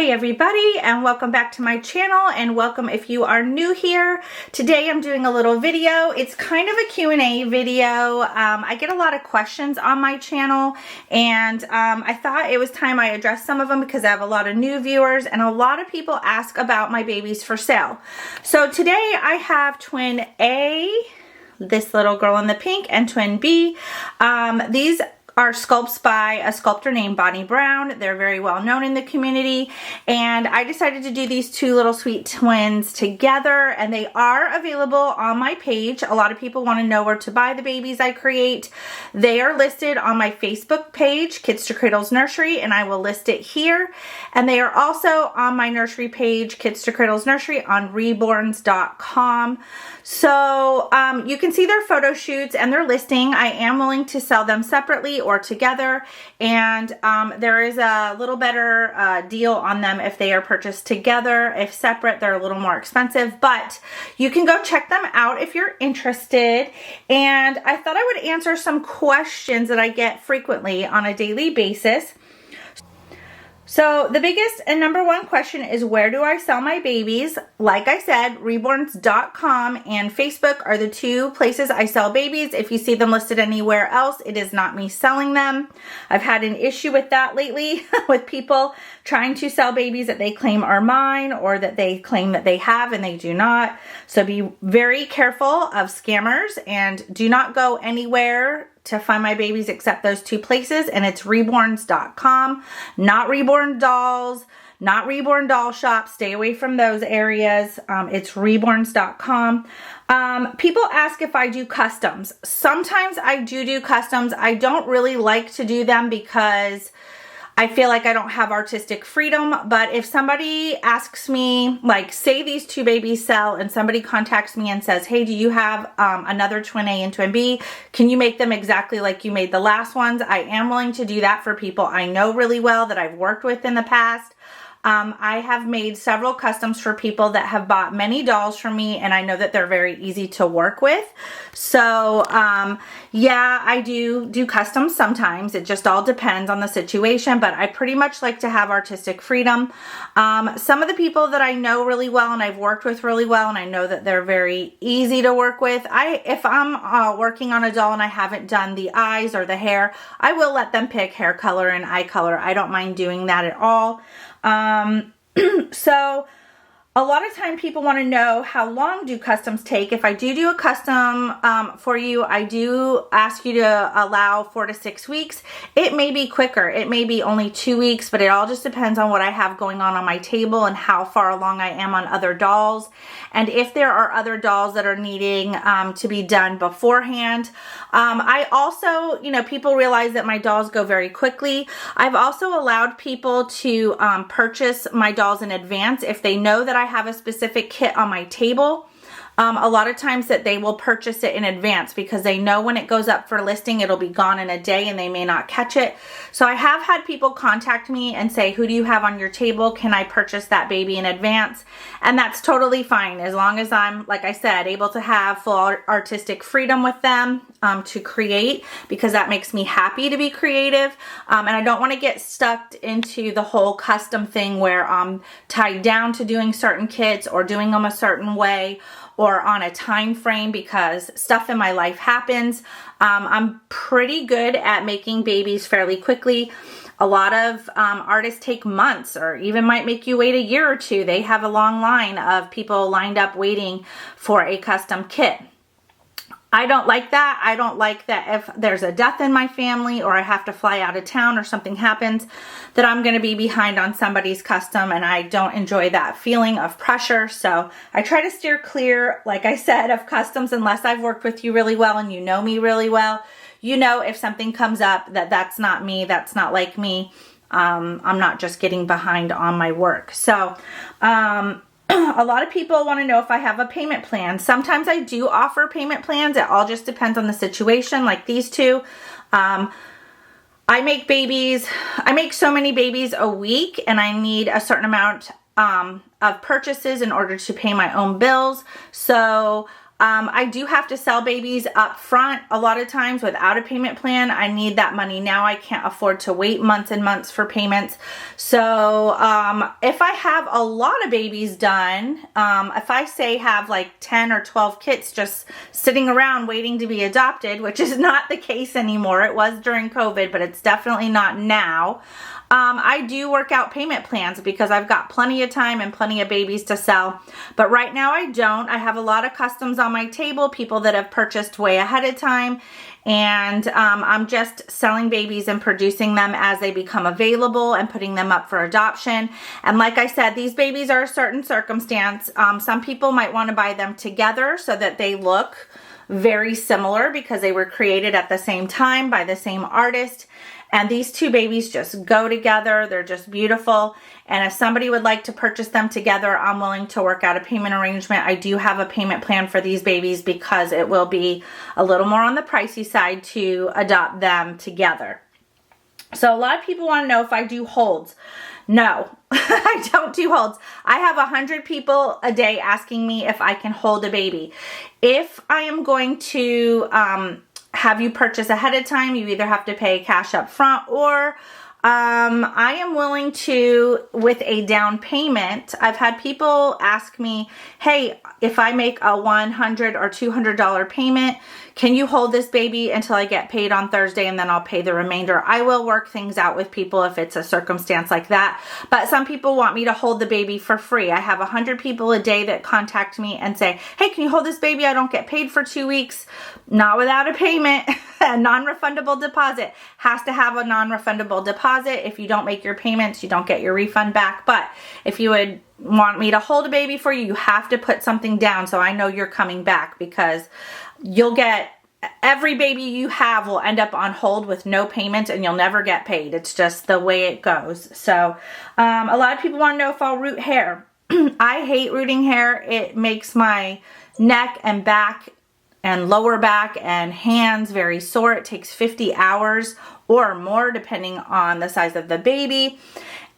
Hey everybody, and welcome back to my channel, and welcome if you are new here. Today I'm doing a little video. It's kind of a Q&A video. I get a lot of questions on my channel, and I thought it was time I addressed some of them because I have a lot of new viewers and a lot of people ask about my babies for sale. So today I have twin A, this little girl in the pink, and twin B. These are sculpts by a sculptor named Bonnie Brown. They're very well known in the community, and I decided to do these two little sweet twins together, and they are available on my page. A lot of people want to know where to buy the babies I create. They are listed on my Facebook page, Kits to Cradles Nursery, and I will list it here. And they are also on my nursery page, Kits to Cradles Nursery, on reborns.com. So you can see their photo shoots and their listing. I am willing to sell them separately or together, and there is a little better deal on them if they are purchased together. If separate, they're a little more expensive, but you can go check them out if you're interested. And I thought I would answer some questions that I get frequently on a daily basis. So the biggest and number one question is, where do I sell my babies? Like I said, reborns.com and Facebook are the two places I sell babies. If you see them listed anywhere else, it is not me selling them. I've had an issue with that lately with people trying to sell babies that they claim are mine, or that they claim that they have and they do not. So be very careful of scammers, and do not go anywhere to find my babies except those two places, and it's reborns.com, not Reborn Dolls, not Reborn Doll Shop. Stay away from those areas. It's reborns.com. People ask if I do customs. Sometimes I do customs. I don't really like to do them because I feel like I don't have artistic freedom. But if somebody asks me, like say these two babies sell and somebody contacts me and says, hey, do you have another twin A and twin B? Can you make them exactly like you made the last ones? I am willing to do that for people I know really well that I've worked with in the past. I have made several customs for people that have bought many dolls from me, and I know that they're very easy to work with. So, yeah, I do customs sometimes. It just all depends on the situation, but I pretty much like to have artistic freedom. Some of the people that I know really well and I've worked with really well, and I know that they're very easy to work with, if I'm working on a doll and I haven't done the eyes or the hair, I will let them pick hair color and eye color. I don't mind doing that at all. So a lot of time people want to know, how long do customs take? If I do a custom for you, I do ask you to allow 4 to 6 weeks. It may be quicker. It may be only 2 weeks, but it all just depends on what I have going on my table and how far along I am on other dolls. And if there are other dolls that are needing to be done beforehand. I also, people realize that my dolls go very quickly. I've also allowed people to purchase my dolls in advance if they know that I have a specific kit on my table. A lot of times that they will purchase it in advance because they know when it goes up for listing, it'll be gone in a day and they may not catch it. So I have had people contact me and say, who do you have on your table? Can I purchase that baby in advance? And that's totally fine, as long as I'm, like I said, able to have full artistic freedom with them to create, because that makes me happy to be creative. And I don't want to get stuck into the whole custom thing where I'm tied down to doing certain kits or doing them a certain way, or on a time frame, because stuff in my life happens. I'm pretty good at making babies fairly quickly. A lot of artists take months, or even might make you wait a year or two. They have a long line of people lined up waiting for a custom kit. I don't like that. I don't like that if there's a death in my family, or I have to fly out of town, or something happens, that I'm going to be behind on somebody's custom, and I don't enjoy that feeling of pressure. So I try to steer clear, like I said, of customs unless I've worked with you really well and you know me really well. If something comes up that's not me, that's not like me, I'm not just getting behind on my work. So a lot of people want to know if I have a payment plan. Sometimes I do offer payment plans. It all just depends on the situation, like these two. I make so many babies a week, and I need a certain amount of purchases in order to pay my own bills. So I do have to sell babies up front a lot of times without a payment plan. I need that money now. I can't afford to wait months and months for payments. So if I have a lot of babies done, if I say have like 10 or 12 kits just sitting around waiting to be adopted, which is not the case anymore. It was during COVID, but it's definitely not now. I do work out payment plans because I've got plenty of time and plenty of babies to sell. But right now I don't. I have a lot of customs on my table, people that have purchased way ahead of time. And I'm just selling babies and producing them as they become available and putting them up for adoption. And like I said, these babies are a certain circumstance. Some people might want to buy them together so that they look very similar because they were created at the same time by the same artist. And these two babies just go together. They're just beautiful. And if somebody would like to purchase them together, I'm willing to work out a payment arrangement. I do have a payment plan for these babies because it will be a little more on the pricey side to adopt them together. So a lot of people want to know if I do holds. No, I don't do holds. I have 100 people a day asking me if I can hold a baby. If I am going to have you purchase ahead of time, you either have to pay cash up front or I am willing to, with a down payment. I've had people ask me, hey, if I make a $100 or $200 payment, can you hold this baby until I get paid on Thursday and then I'll pay the remainder? I will work things out with people if it's a circumstance like that. But some people want me to hold the baby for free. I have 100 people a day that contact me and say, hey, can you hold this baby? I don't get paid for 2 weeks. Not without a payment. A non-refundable deposit. Has to have a non-refundable deposit. If you don't make your payments, you don't get your refund back. But if you would want me to hold a baby for you, you have to put something down so I know you're coming back, because you'll get, every baby you have will end up on hold with no payment and you'll never get paid. It's just the way it goes. So a lot of people want to know if I'll root hair. I hate rooting hair. It makes my neck and back and lower back and hands very sore. It takes 50 hours or more depending on the size of the baby.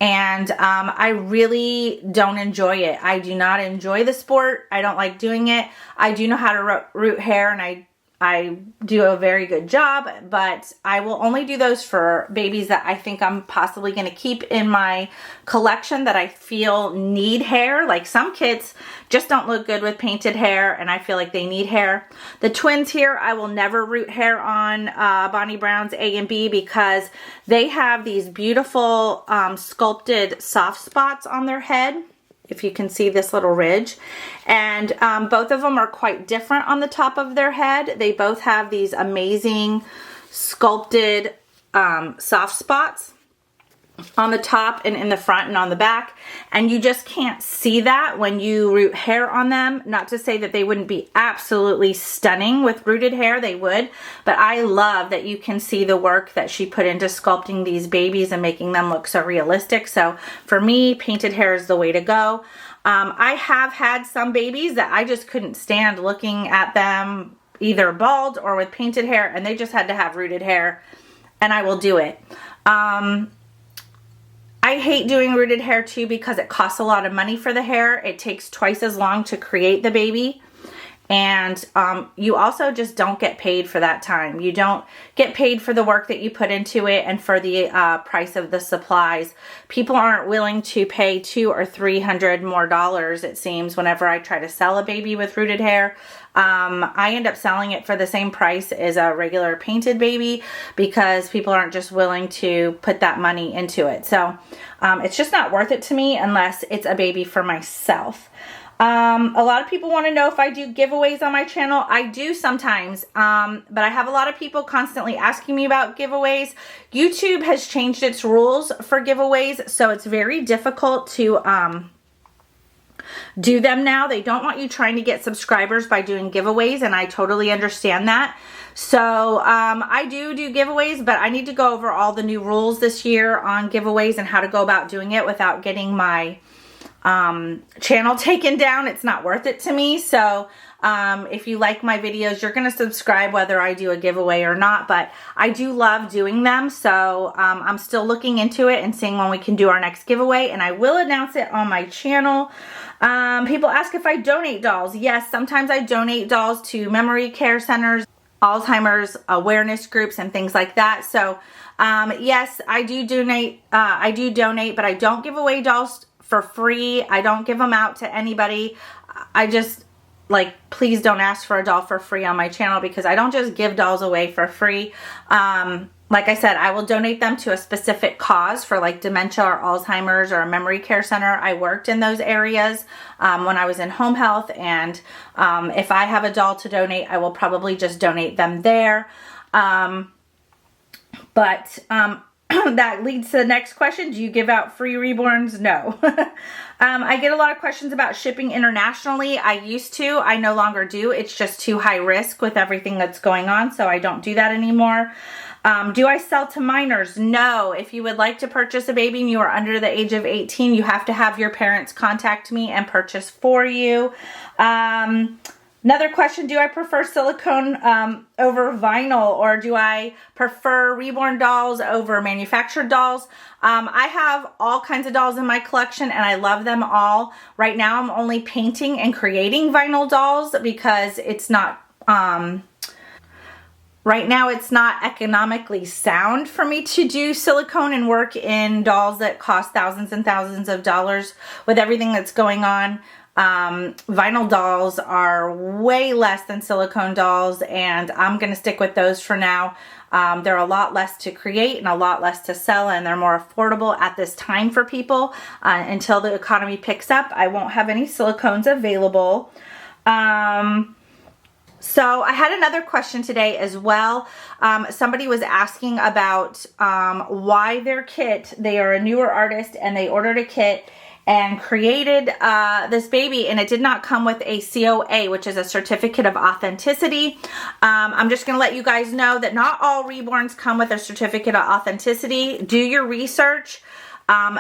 And I really don't enjoy it. I do not enjoy the sport. I don't like doing it. I do know how to root hair, and I do a very good job, but I will only do those for babies that I think I'm possibly going to keep in my collection that I feel need hair. Like some kits just don't look good with painted hair, and I feel like they need hair. The twins here, I will never root hair on Bonnie Brown's A and B because they have these beautiful sculpted soft spots on their head. If you can see this little ridge. And both of them are quite different on the top of their head. They both have these amazing sculpted soft spots on the top and in the front and on the back. And you just can't see that when you root hair on them. Not to say that they wouldn't be absolutely stunning with rooted hair, they would. But I love that you can see the work that she put into sculpting these babies and making them look so realistic. So for me, painted hair is the way to go. I have had some babies that I just couldn't stand looking at them either bald or with painted hair, and they just had to have rooted hair, and I will do it. I hate doing rooted hair too because it costs a lot of money for the hair. It takes twice as long to create the baby. And you also just don't get paid for that time. You don't get paid for the work that you put into it and for the price of the supplies. People aren't willing to pay $200 or $300 more, it seems, whenever I try to sell a baby with rooted hair. I end up selling it for the same price as a regular painted baby because people aren't just willing to put that money into it. So it's just not worth it to me unless it's a baby for myself. A lot of people want to know if I do giveaways on my channel. I do sometimes, but I have a lot of people constantly asking me about giveaways. YouTube has changed its rules for giveaways, so it's very difficult to do them now. They don't want you trying to get subscribers by doing giveaways, and I totally understand that. So I do giveaways, but I need to go over all the new rules this year on giveaways and how to go about doing it without getting my channel taken down. It's not worth it to me. So if you like my videos, you're going to subscribe whether I do a giveaway or not, but I do love doing them. So I'm still looking into it and seeing when we can do our next giveaway, and I will announce it on my channel. People ask if I donate dolls. Yes, sometimes I donate dolls to memory care centers, Alzheimer's awareness groups, and things like that. So yes, I do donate, but I don't give away dolls for free. I don't give them out to anybody. I just, like, please don't ask for a doll for free on my channel, because I don't just give dolls away for free. Like I said, I will donate them to a specific cause for like dementia or Alzheimer's or a memory care center. I worked in those areas when I was in home health, and if I have a doll to donate, I will probably just donate them there. That leads to the next question. Do you give out free Reborns? No. I get a lot of questions about shipping internationally. I used to. I no longer do. It's just too high risk with everything that's going on, so I don't do that anymore. Do I sell to minors? No. If you would like to purchase a baby and you are under the age of 18, you have to have your parents contact me and purchase for you. Another question, do I prefer silicone over vinyl, or do I prefer reborn dolls over manufactured dolls? I have all kinds of dolls in my collection, and I love them all. Right now I'm only painting and creating vinyl dolls because it's not, right now it's not economically sound for me to do silicone and work in dolls that cost thousands and thousands of dollars with everything that's going on. Vinyl dolls are way less than silicone dolls, and I'm going to stick with those for now. They're a lot less to create and a lot less to sell, and they're more affordable at this time for people. Until the economy picks up, I won't have any silicones available. So I had another question today as well. Somebody was asking about why their kit, they are a newer artist and they ordered a kit and created this baby, and it did not come with a COA, which is a certificate of authenticity. I'm just gonna let you guys know that not all reborns come with a certificate of authenticity. Do your research.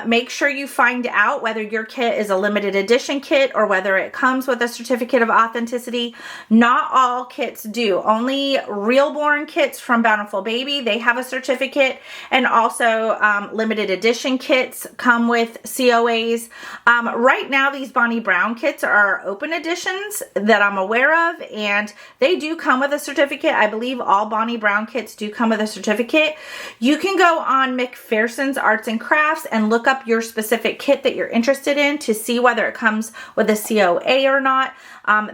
Make sure you find out whether your kit is a limited edition kit or whether it comes with a certificate of authenticity. Not all kits do. Only Reborn kits from Bountiful Baby, they have a certificate, and also limited edition kits come with COAs. Right now these Bonnie Brown kits are open editions that I'm aware of, and they do come with a certificate. I believe all Bonnie Brown kits do come with a certificate. You can go on McPherson's Arts and Crafts and look up your specific kit that you're interested in to see whether it comes with a COA or not.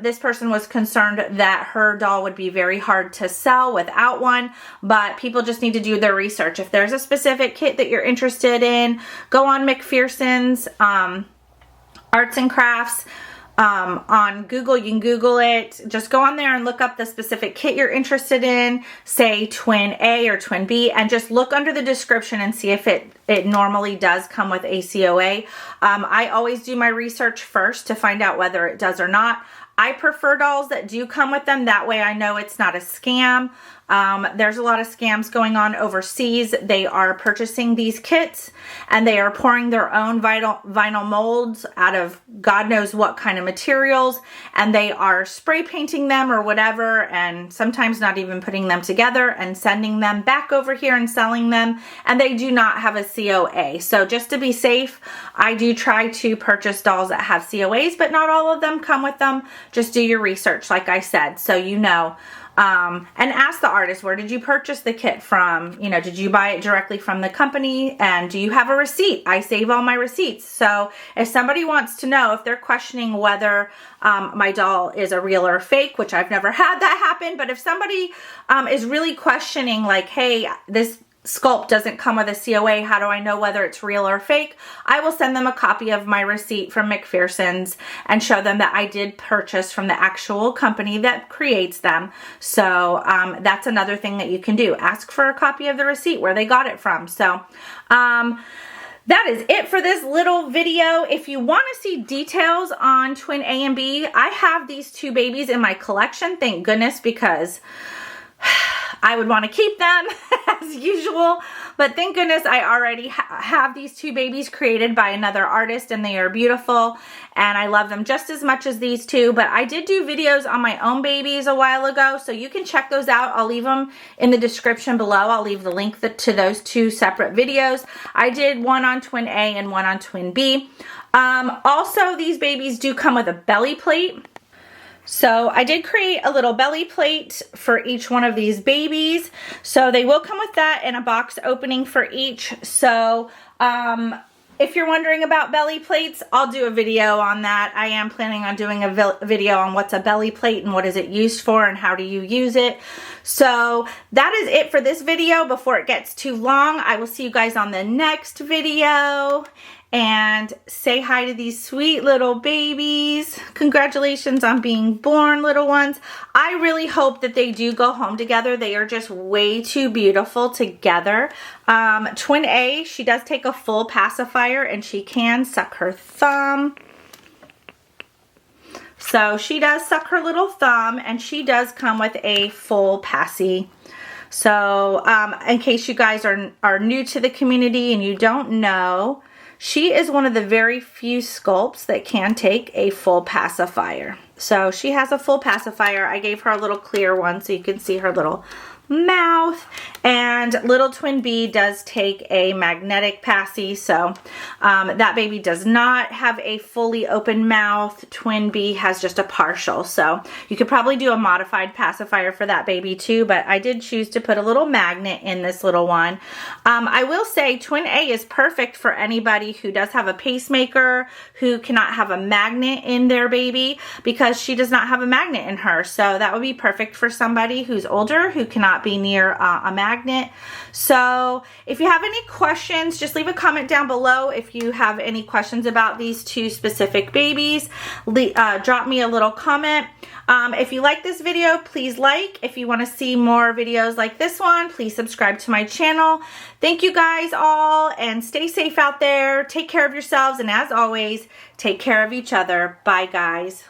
This person was concerned that her doll would be very hard to sell without one, but people just need to do their research. If there's a specific kit that you're interested in, go on McPherson's Arts and Crafts. On Google, you can Google it. Just go on there and look up the specific kit you're interested in, say Twin A or Twin B, and just look under the description and see if it normally does come with a COA. I always do my research first to find out whether it does or not. I prefer dolls that do come with them. That way I know it's not a scam. There's a lot of scams going on overseas. They are purchasing these kits and they are pouring their own vinyl molds out of God knows what kind of materials, and they are spray painting them or whatever, and sometimes not even putting them together and sending them back over here and selling them, and they do not have a COA. So just to be safe, I do try to purchase dolls that have COAs, but not all of them come with them. Just do your research, like I said, so you know. And ask the artist, where did you purchase the kit from? You know, did you buy it directly from the company? And do you have a receipt? I save all my receipts. So if somebody wants to know, if they're questioning whether my doll is a real or fake, which I've never had that happen, but if somebody is really questioning, like, hey, this sculpt doesn't come with a COA, how do I know whether it's real or fake? I will send them a copy of my receipt from McPherson's and show them that I did purchase from the actual company that creates them. So that's another thing that you can do. Ask for a copy of the receipt where they got it from. So that is it for this little video. If you want to see details on Twin A and B, I have these two babies in my collection, thank goodness, because I would want to keep them as usual, but thank goodness I already have these two babies created by another artist, and they are beautiful, and I love them just as much as these two. But I did do videos on my own babies a while ago, so you can check those out. I'll leave them in the description below. I'll leave the link to those two separate videos. I did one on twin A and one on twin B. Also, these babies do come with a belly plate. So I did create a little belly plate for each one of these babies. So they will come with that and a box opening for each. So if you're wondering about belly plates, I'll do a video on that. I am planning on doing a video on what's a belly plate and what is it used for and how do you use it. So that is it for this video. Before it gets too long, I will see you guys on the next video. And say hi to these sweet little babies. Congratulations on being born, little ones. I really hope that they do go home together. They are just way too beautiful together. Twin A, she does take a full pacifier and she can suck her thumb. So she does suck her little thumb, and she does come with a full passy. So in case you guys are new to the community and you don't know, she is one of the very few sculpts that can take a full pacifier. So she has a full pacifier. I gave her a little clear one so you can see her little mouth. And little twin B does take a magnetic passy, so that baby does not have a fully open mouth. Twin B has just a partial, so you could probably do a modified pacifier for that baby too, but I did choose to put a little magnet in this little one. I will say twin A is perfect for anybody who does have a pacemaker, who cannot have a magnet in their baby, because she does not have a magnet in her. So that would be perfect for somebody who's older, who cannot be near a magnet. So if you have any questions, just leave a comment down below. If you have any questions about these two specific babies, drop me a little comment. If you like this video, please like. If you want to see more videos like this one, please subscribe to my channel. Thank you guys all, and stay safe out there. Take care of yourselves, and as always, take care of each other. Bye, guys.